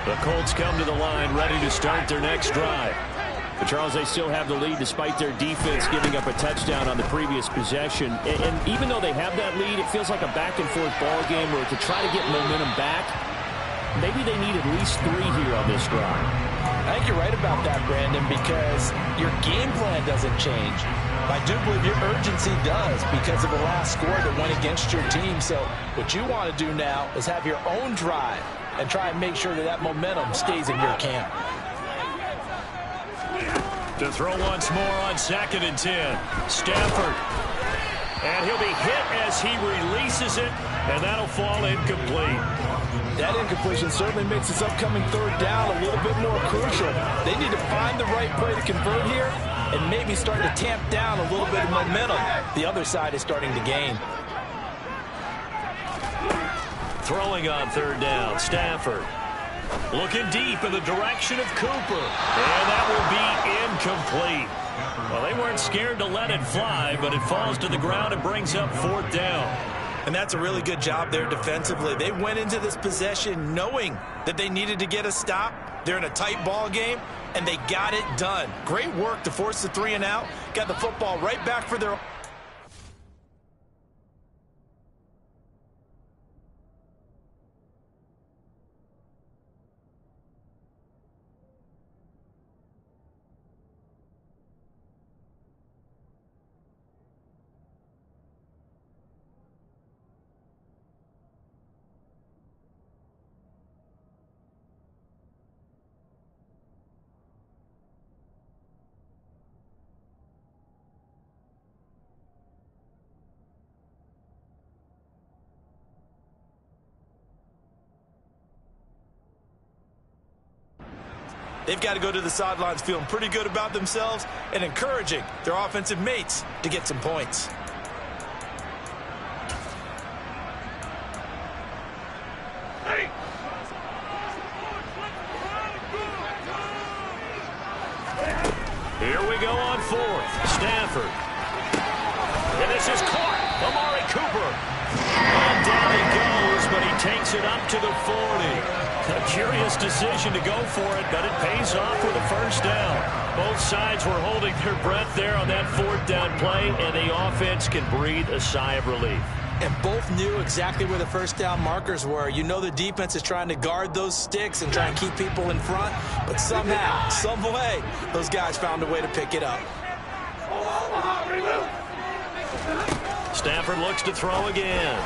The Colts come to the line ready to start their next drive. But Charles, they still have the lead despite their defense giving up a touchdown on the previous possession. And even though they have that lead, it feels like a back-and-forth ball game where to try to get momentum back, maybe they need at least 3 here on this drive. I think you're right about that, Brandon, because your game plan doesn't change. I do believe your urgency does because of the last score that went against your team. So what you want to do now is have your own drive and try and make sure that that momentum stays in your camp. To throw once more on 2nd and 10. Stafford. And he'll be hit as he releases it, and that'll fall incomplete. That incompletion certainly makes this upcoming 3rd down a little bit more crucial. They need to find the right play to convert here and maybe start to tamp down a little bit of momentum. The other side is starting to gain. Throwing on 3rd down, Stafford. Looking deep in the direction of Cooper. And that will be incomplete. Well, they weren't scared to let it fly, but it falls to the ground and brings up 4th down. And that's a really good job there defensively. They went into this possession knowing that they needed to get a stop. They're in a tight ball game, and they got it done. Great work to force the 3 and out. Got the football right back for their... They've got to go to the sidelines feeling pretty good about themselves and encouraging their offensive mates to get some points. Here we go on 4th. Stafford. And this is caught. Amari Cooper. And down he goes, but he takes it up to the 40. A curious decision to go for it, but it pays off with a 1st down. Both sides were holding their breath there on that 4th down play, and the offense can breathe a sigh of relief. And both knew exactly where the 1st down markers were. You know the defense is trying to guard those sticks and try and keep people in front, but somehow, some way, those guys found a way to pick it up. Stafford looks to throw again.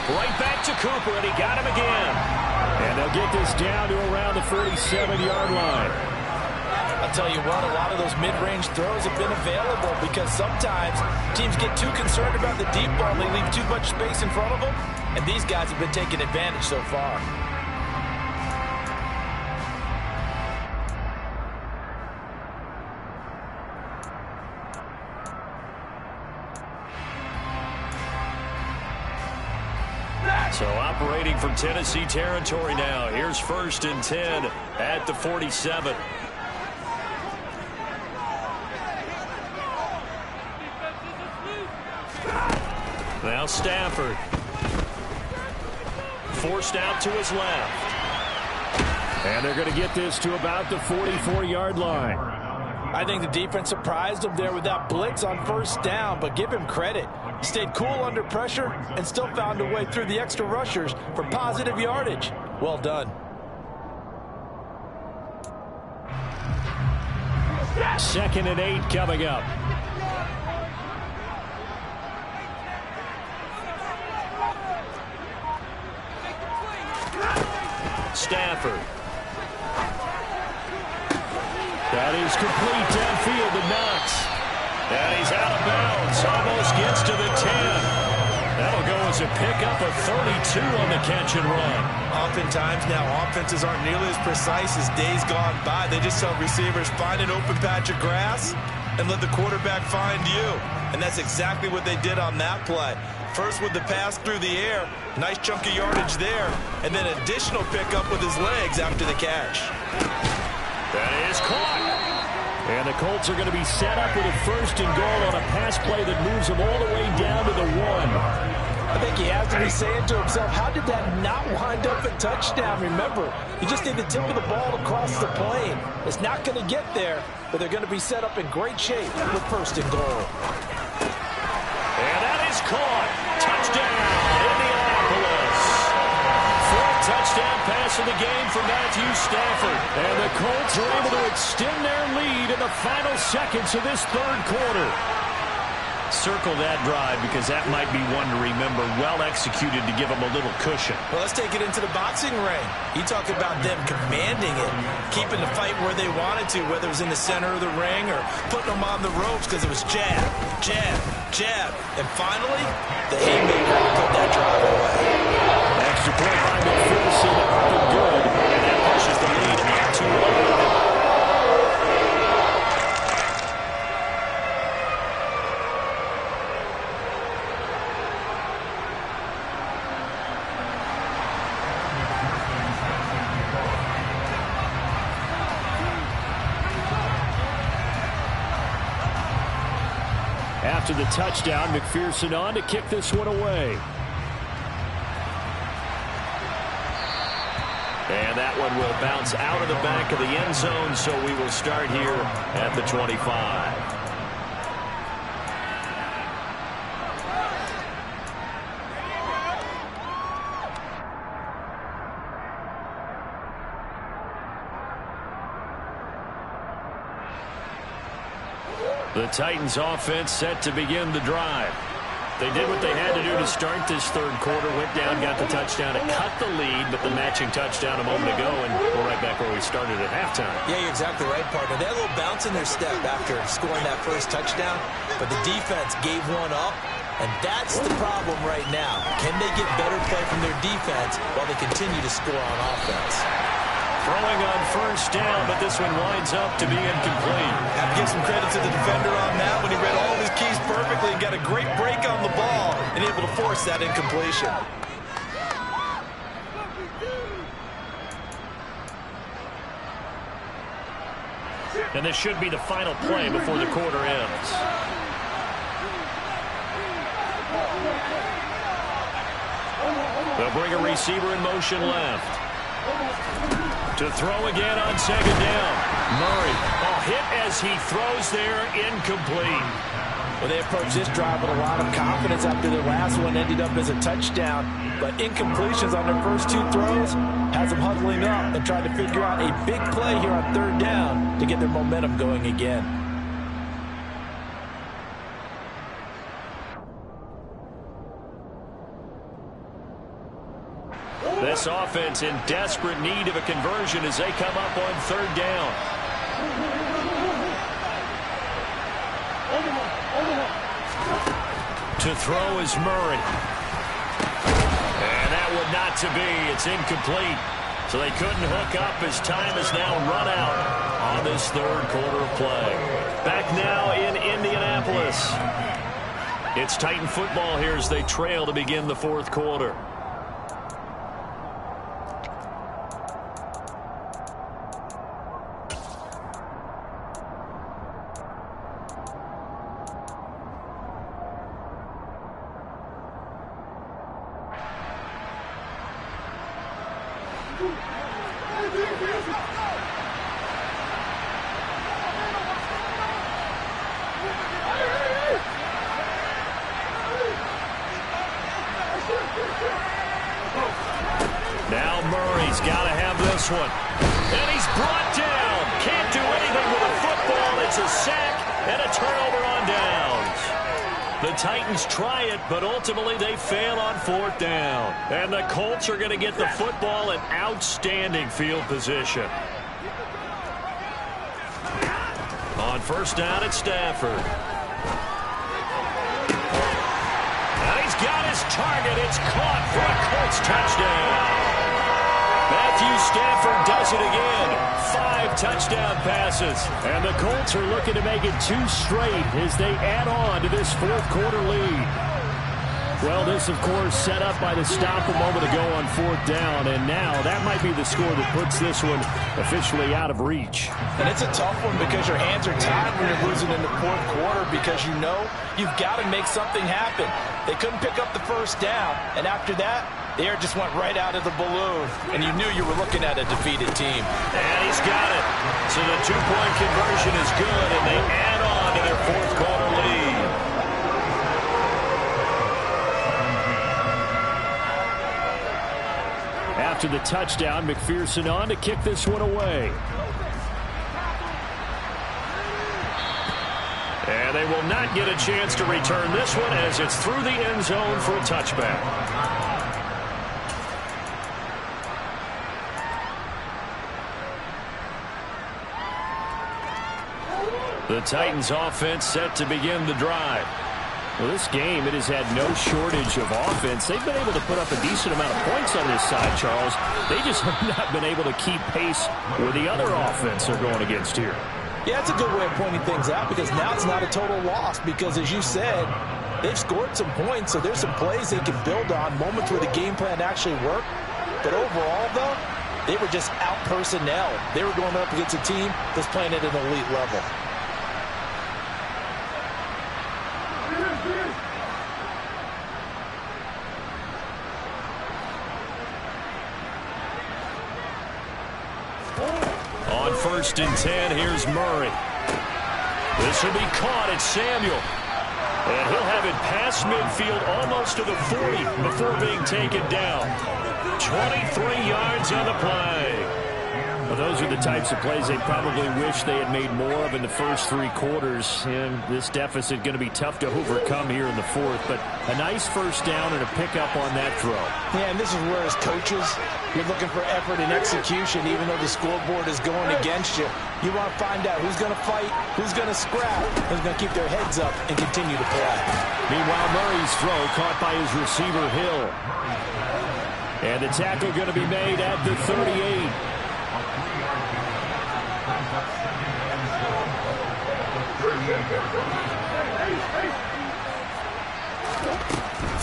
Right back to Cooper, and he got him again. And they'll get this down to around the 47-yard line. I'll tell you what, a lot of those mid-range throws have been available because sometimes teams get too concerned about the deep ball. They leave too much space in front of them, and these guys have been taking advantage so far. So operating from Tennessee territory now. Here's 1st and 10 at the 47. Now Stafford. Forced out to his left. And they're going to get this to about the 44-yard line. I think the defense surprised him there with that blitz on 1st down, but give him credit. He stayed cool under pressure and still found a way through the extra rushers for positive yardage. Well done. 2nd and 8 coming up. Stafford. That is complete downfield to Knox. And he's out of bounds. Almost gets to the 10. That'll go as a pickup of 32 on the catch and run. Oftentimes now offenses aren't nearly as precise as days gone by. They just tell receivers, find an open patch of grass and let the quarterback find you. And that's exactly what they did on that play. First with the pass through the air, nice chunk of yardage there, and then additional pickup with his legs after the catch. That is caught. And the Colts are going to be set up with a 1st and goal on a pass play that moves them all the way down to the 1. I think he has to be saying to himself, how did that not wind up a touchdown? Remember, you just need the tip of the ball to cross the plane. It's not going to get there, but they're going to be set up in great shape with first and goal. And that is caught. Touchdown, Indianapolis. Fourth touchdown pass of the game for Matthew Stafford. And the Colts are able to extend their lead in the final seconds of this third quarter. Circle that drive because that might be one to remember. Well executed to give them a little cushion. Well, let's take it into the boxing ring. You talk about them commanding it, keeping the fight where they wanted to, whether it was in the center of the ring or putting them on the ropes because it was jab, jab, jab. And finally, the haymaker put that drive away. Extra point by McPherson, up and good. And that pushes the lead up to 1. After the touchdown, McPherson on to kick this one away. And that one will bounce out of the back of the end zone, so we will start here at the 25. The Titans offense set to begin the drive. They did what they had to do to start this third quarter. Went down, got the touchdown to cut the lead, but the matching touchdown a moment ago, and we're right back where we started at halftime. Yeah, you're exactly right, partner. They had a little bounce in their step after scoring that first touchdown, but the defense gave one up, and that's the problem right now. Can they get better play from their defense while they continue to score on offense? Throwing on first down, but this one winds up to be incomplete. Have to give some credit to the defender on that when he read all of his keys perfectly and got a great break on the ball and able to force that incompletion. And this should be the final play before the quarter ends. They'll bring a receiver in motion left. To throw again on second down. Murray, hit as he throws there, incomplete. Well, they approached this drive with a lot of confidence after their last one ended up as a touchdown. But incompletions on their first two throws has them huddling up and trying to figure out a big play here on third down to get their momentum going again. This offense in desperate need of a conversion as they come up on third down. To throw is Murray. And that would not to be. It's incomplete. So they couldn't hook up as time is now run out on this third quarter of play. Back now in Indianapolis. It's Titan football here as they trail to begin the fourth quarter. Now Murray's got to have this one. And he's brought down. Can't do anything with a football. It's a sack and a turnover on downs. The Titans try it, but ultimately they fail on fourth down. And the Colts are going to get the football in outstanding field position. On first down, it's Stafford. And he's got his target. It's caught for a Colts touchdown. Matthew Stafford does it again. 5 touchdown passes. And the Colts are looking to make it 2 straight as they add on to this fourth quarter lead. Well, this, of course, set up by the stop a moment ago on 4th down, and now that might be the score that puts this one officially out of reach. And it's a tough one because your hands are tied when you're losing in the 4th quarter because you know you've got to make something happen. They couldn't pick up the first down, and after that, the air just went right out of the balloon, and you knew you were looking at a defeated team. And he's got it. So the two-point conversion is good, and they add on to their 4th quarter lead. After the touchdown, McPherson on to kick this one away. And they will not get a chance to return this one as it's through the end zone for a touchback. The Titans offense set to begin the drive. Well, this game, it has had no shortage of offense. They've been able to put up a decent amount of points on this side, Charles. They just have not been able to keep pace with the other offense they're going against here. Yeah, it's a good way of pointing things out because now it's not a total loss because, as you said, they've scored some points, so there's some plays they can build on, moments where the game plan actually worked. But overall, though, they were just out personnel. They were going up against a team that's playing at an elite level. On 1st and 10, here's Murray. This will be caught at Samuel. And he'll have it past midfield almost to the 40 before being taken down. 23 yards on the play. Well, those are the types of plays they probably wish they had made more of in the first 3 quarters. And this deficit going to be tough to overcome here in the 4th. But a nice first down and a pickup on that throw. Yeah, and this is where as coaches, you're looking for effort and execution even though the scoreboard is going against you. You want to find out who's going to fight, who's going to scrap, who's going to keep their heads up and continue to play. Meanwhile, Murray's throw caught by his receiver, Hill. And the tackle going to be made at the 38.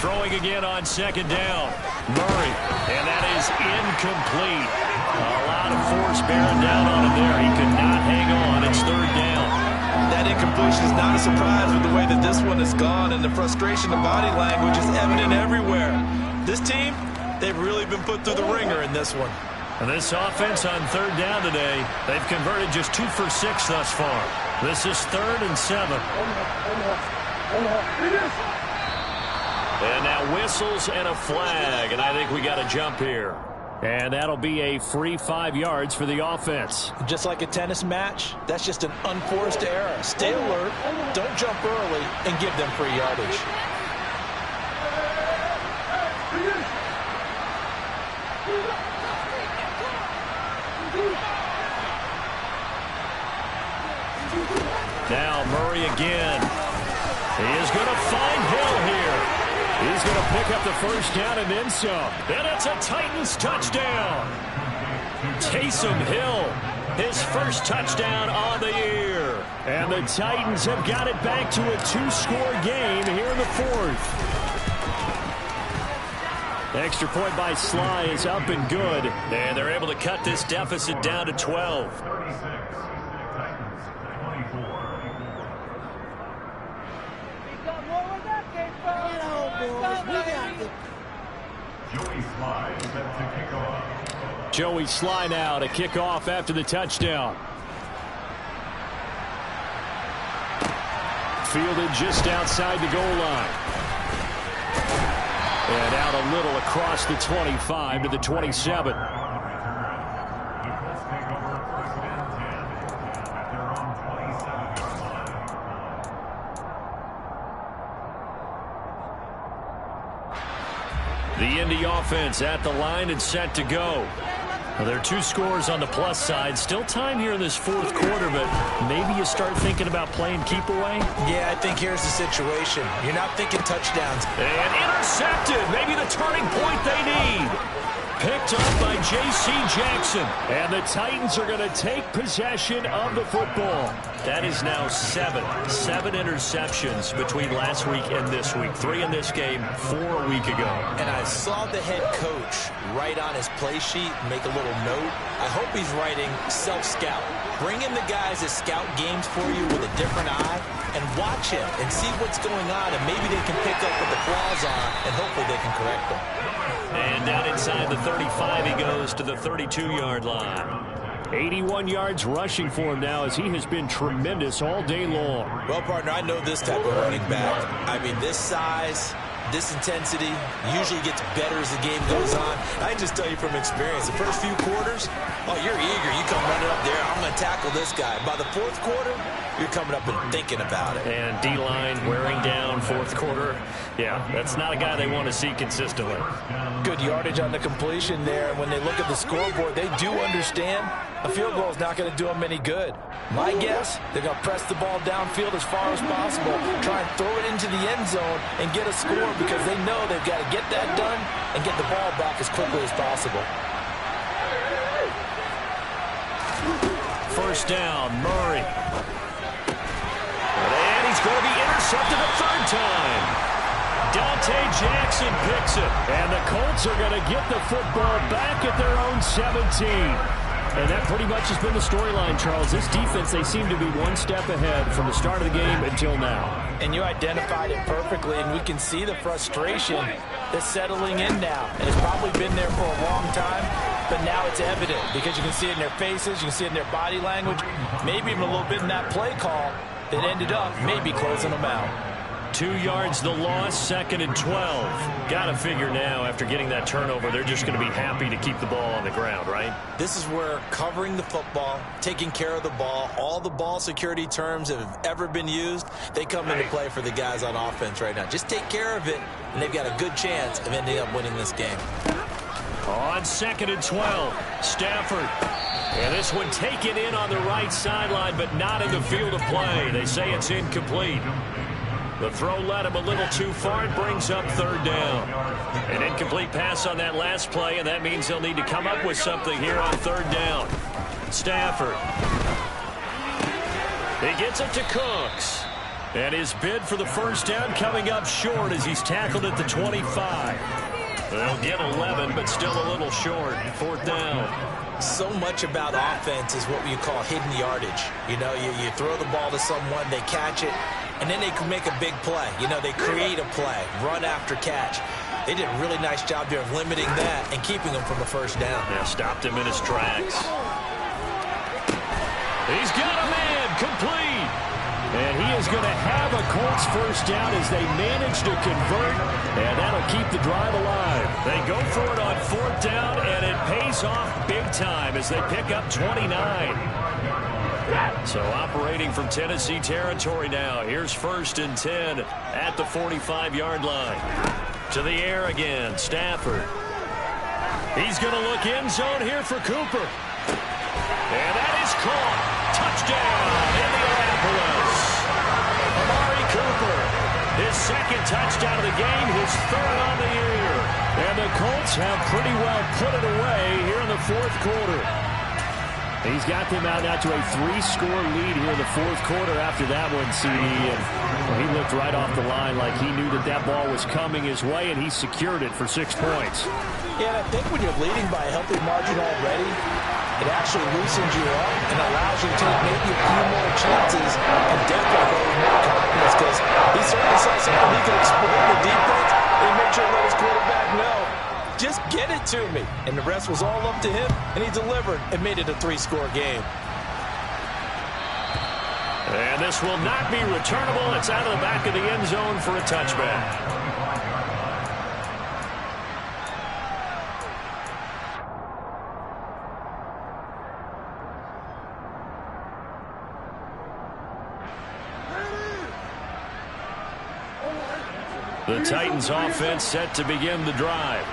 Throwing again on 2nd down. Murray, and that is incomplete. A lot of force bearing down on him there. He could not hang on. It's 3rd down. That incompletion is not a surprise with the way that this one has gone, and the frustration of body language is evident everywhere. This team, they've really been put through the ringer in this one. And this offense on 3rd down today, they've converted just 2 for 6 thus far. This is 3rd and 7. And now whistles and a flag, and I think we got a jump here. And that'll be a free 5 yards for the offense. Just like a tennis match, that's just an unforced error. Stay alert, don't jump early, and give them free yardage. Now Murray again. He is going to find Hill here. He's going to pick up the first down and then some. And it's a Titans touchdown. Taysom Hill, his first touchdown on the year. And the Titans have got it back to a 2-score game here in the 4th. Extra point by Sly is up and good. And they're able to cut this deficit down to 12. Joey Sly now to kick off after the touchdown. Fielded just outside the goal line. And out a little across the 25 to the 27. The Indy offense at the line and set to go. Well, there are 2 scores on the plus side. Still time here in this 4th quarter, but maybe you start thinking about playing keep away? Yeah, I think here's the situation. You're not thinking touchdowns. And intercepted. Maybe the turning point they need. Picked up by J.C. Jackson. And the Titans are going to take possession of the football. That is now seven interceptions between last week and this week. 3 in this game, 4 a week ago. And I saw the head coach write on his play sheet, make a little note. I hope he's writing self-scout. Bring in the guys that scout games for you with a different eye and watch him and see what's going on, and maybe they can pick up what the flaws are, and hopefully they can correct them. And down inside the 35, he goes to the 32-yard line. 81 yards rushing for him now as he has been tremendous all day long. Well, partner, I know this type of running back. I mean, this size, this intensity usually gets better as the game goes on. I can just tell you from experience, the first few quarters, oh, you're eager. You come running up there, I'm going to tackle this guy. By the fourth quarter, you're coming up and thinking about it. And D-line wearing down fourth quarter. Yeah, that's not a guy they want to see consistently. Good yardage on the completion there. When they look at the scoreboard, they do understand a field goal is not going to do them any good. My guess, they're going to press the ball downfield as far as possible, try and throw it into the end zone and get a score because they know they've got to get that done and get the ball back as quickly as possible. First down, Murray. And he's going to be intercepted a third time. Dante Jackson picks it. And the Colts are going to get the football back at their own 17. And that pretty much has been the storyline, Charles. This defense, they seem to be one step ahead from the start of the game until now. And you identified it perfectly, and we can see the frustration that's settling in now. And it's probably been there for a long time, but now it's evident because you can see it in their faces, you can see it in their body language, maybe even a little bit in that play call that ended up maybe closing them out. 2 yards the loss, 2nd and 12. Got to figure now after getting that turnover, they're just going to be happy to keep the ball on the ground, right? This is where covering the football, taking care of the ball, all the ball security terms that have ever been used, they come into play for the guys on offense right now. Just take care of it, and they've got a good chance of ending up winning this game. On 2nd and 12, Stafford. And this one taken in on the right sideline, but not in the field of play. They say it's incomplete. The throw led him a little too far. It brings up third down. An incomplete pass on that last play, and that means they'll need to come up with something here on third down. Stafford. He gets it to Cooks. And his bid for the first down coming up short as he's tackled at the 25. They'll get 11, but still a little short. Fourth down. So much about offense is what you call hidden yardage. You know, you throw the ball to someone, they catch it, and then they can make a big play. You know, they create a play, run after catch. They did a really nice job there of limiting that and keeping him from a first down. Yeah, stopped him in his tracks. He's got a man, complete. And he is going to have a Colts first down as they manage to convert, and that'll keep the drive alive. They go for it on fourth down, and it pays off big time as they pick up 29. So operating from Tennessee territory now. Here's 1st and 10 at the 45-yard line. To the air again, Stafford. He's going to look end zone here for Cooper. And that is caught. Touchdown, Indianapolis. Amari Cooper, his 2nd touchdown of the game, his 3rd on the year. And the Colts have pretty well put it away here in the 4th quarter. He's got them out now to a 3-score lead here in the 4th quarter after that one, CD. And he looked right off the line like he knew that that ball was coming his way, and he secured it for 6 points. Yeah, I think when you're leading by a healthy margin already, it actually loosens you up and allows you to take maybe a few more chances and definitely go with more confidence because he certainly saw something he could exploit the defense and make sure to let his quarterback know. Just get it to me. And the rest was all up to him, and he delivered and made it a 3-score game. And this will not be returnable. It's out of the back of the end zone for a touchback. The Titans offense set to begin the drive.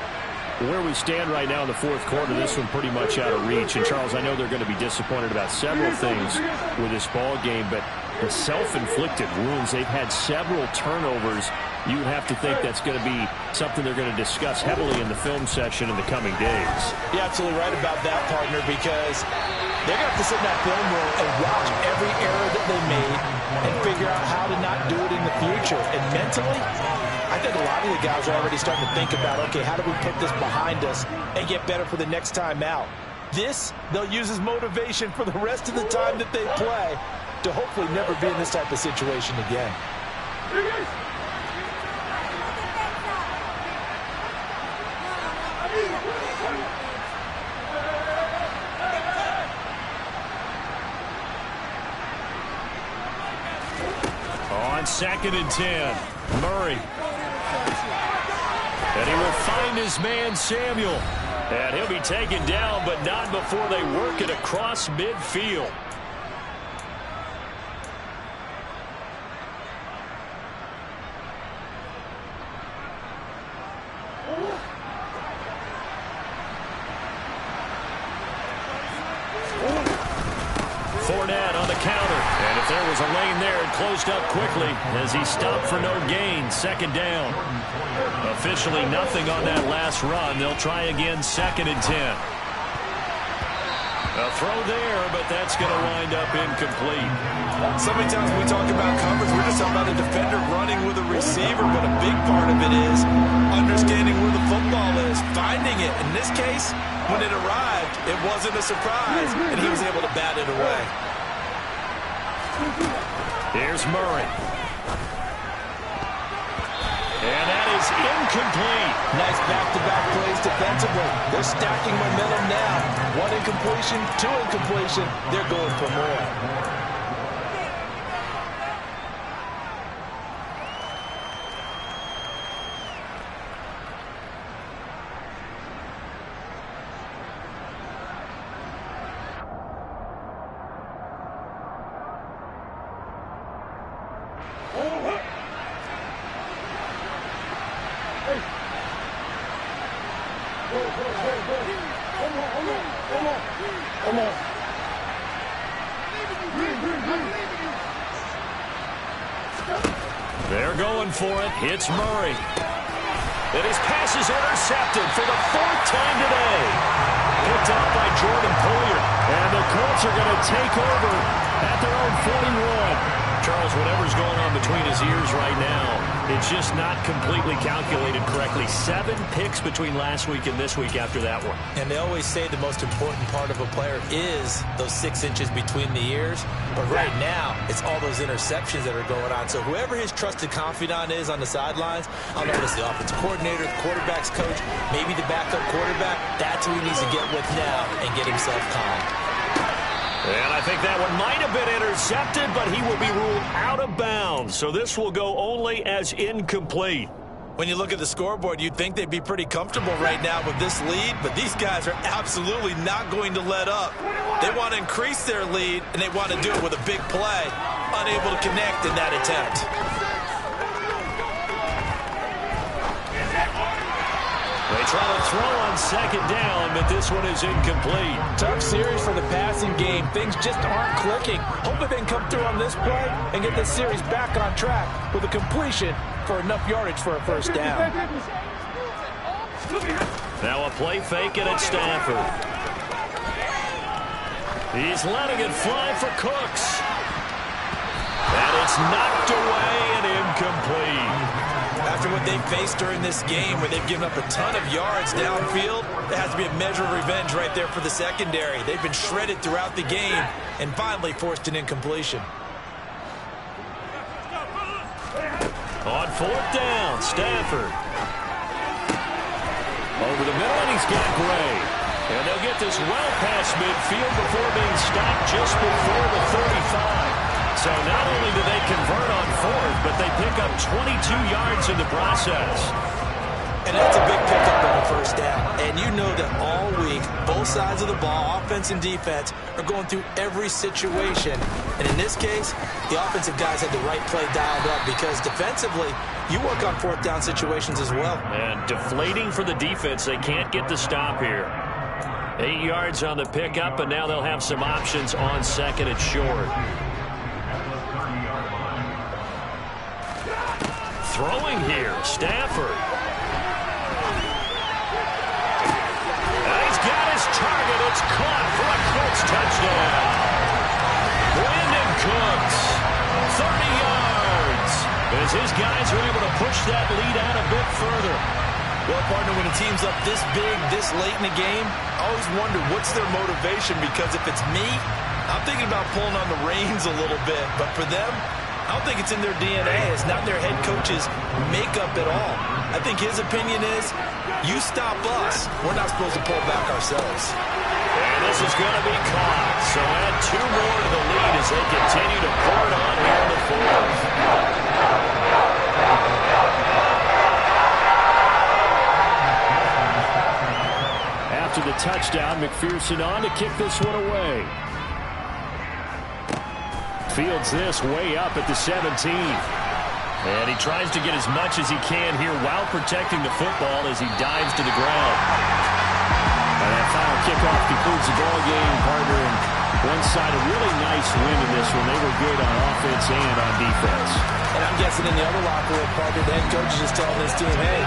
Where we stand right now in the 4th quarter, this one pretty much out of reach. And, Charles, I know they're going to be disappointed about several things with this ball game, but The self-inflicted wounds. They've had several turnovers. You have to think that's going to be something they're going to discuss heavily in the film session in the coming days. You're absolutely right about that, partner, because they're going to have to sit in that film room and watch every error that they made and figure out how to not do it in the future. And mentally, I think a lot of the guys are already starting to think about, okay, how do we put this behind us and get better for the next time out? This, they'll use as motivation for the rest of the time that they play to hopefully never be in this type of situation again. On 2nd and 10, Murray. And he will find his man, Samuel. And he'll be taken down, but not before they work it across midfield. Fournette on the counter. And if there was a lane there, it closed up quickly as he stopped for no gain. 2nd down. Officially nothing on that last run. They'll try again 2nd and 10. A throw there, but that's going to wind up incomplete. So many times when we talk about coverage, we're just talking about a defender running with a receiver, but a big part of it is understanding where the football is, finding it. In this case, when it arrived, it wasn't a surprise, and he was able to bat it away. Here's Murray. And that is incomplete. Nice back-to-back plays defensively. They're stacking momentum now. 1 incompletion, 2 incompletion. They're going for more. They're going for it. It's Murray. And his pass is intercepted for the 4th time today. Picked up by Jordan Poyer. And the Colts are going to take over at their own 41. Charles, whatever's going on between his ears right now, it's just not completely calculated correctly. 7 picks between last week and this week after that one. And they always say the most important part of a player is those 6 inches between the ears. But right now, it's all those interceptions that are going on. So whoever his trusted confidant is on the sidelines, I don't know if it's the offensive coordinator, the quarterback's coach, maybe the backup quarterback, that's who he needs to get with now and get himself calm. And I think that one might have been intercepted, but he will be ruled out of bounds. So this will go only as incomplete. When you look at the scoreboard, you'd think they'd be pretty comfortable right now with this lead, but these guys are absolutely not going to let up. They want to increase their lead, and they want to do it with a big play. Unable to connect in that attempt. They try to throw on 2nd down, but this one is incomplete. Tough series for the passing game. Things just aren't clicking. Hopefully they can come through on this play and get this series back on track with a completion for enough yardage for a 1st down. Now a play fake and it's Stafford. He's letting it fly for Cooks. And it's knocked away and incomplete. After what they've faced during this game where they've given up a ton of yards downfield, there has to be a measure of revenge right there for the secondary. They've been shredded throughout the game and finally forced an incompletion. On 4th down, Stafford. Over the middle, and he's got Gray. And they'll get this well past midfield before being stopped just before the 35. So not only do they convert on 4th, but they pick up 22 yards in the process. And that's a big pickup on the 1st down. And you know that all week, both sides of the ball, offense and defense, are going through every situation. And in this case, the offensive guys had the right play dialed up because defensively, you work on 4th down situations as well. And deflating for the defense. They can't get the stop here. 8 yards on the pickup, and now they'll have some options on 2nd and short. Throwing here, Stafford. And he's got his target. It's caught for a Colts touchdown. Brandon Cooks, 30 yards. As his guys are able to push that lead out a bit further. Well, partner, when a team's up this big, this late in the game, I always wonder what's their motivation, because if it's me, I'm thinking about pulling on the reins a little bit. But for them, I don't think it's in their DNA. It's not their head coach's makeup at all. I think his opinion is, you stop us, we're not supposed to pull back ourselves. And this is going to be caught. So add 2 more to the lead as they continue to pour it on here in the fourth. After the touchdown, McPherson on to kick this one away. Fields this way up at the 17. And he tries to get as much as he can here while protecting the football as he dives to the ground. And that final kickoff concludes the ball game, partner. And one side, a really nice win in this one. They were good on offense and on defense. And I'm guessing in the other locker room, partner, the head coach is just telling this team, hey,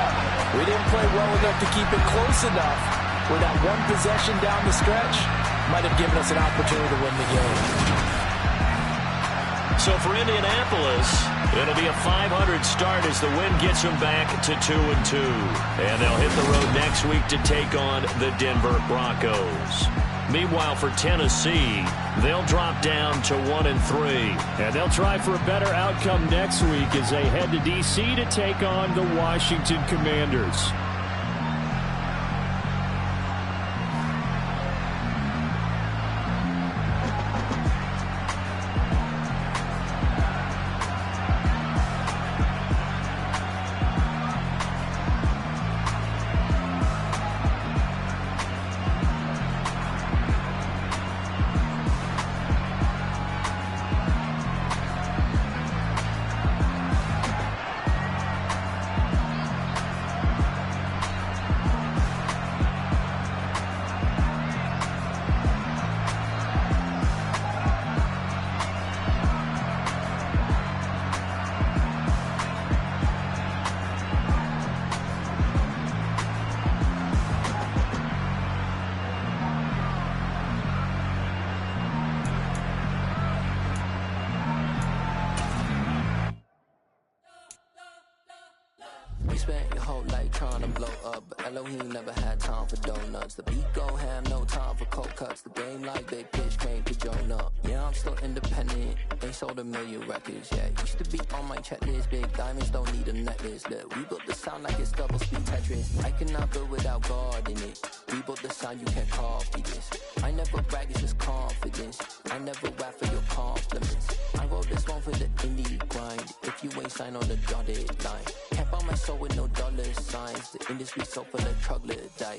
we didn't play well enough to keep it close enough where that one possession down the stretch might have given us an opportunity to win the game. So for Indianapolis, it'll be a 500 start as the win gets them back to 2-2. And they'll hit the road next week to take on the Denver Broncos. Meanwhile, for Tennessee, they'll drop down to 1-3. And they'll try for a better outcome next week as they head to D.C. to take on the Washington Commanders. Spent your whole life trying to blow up, but Elohim never had time for donuts. The beat go ham, no time for cold cuts. The game like Big Pitch came to Jonah. Yeah, I'm still independent, ain't sold a million records yet. Used to be on my checklist, big diamonds don't need a necklace. Look, we built the sound like it's double speed Tetris. I cannot build without God in it. We built the sound, you can't copy this. I never brag, it's just confidence. I never rap for your compliments. I wrote this one for the indie grind. If you ain't signed on the dotted line, can't buy my soul with no dollar signs. The industry so full of troglodyte.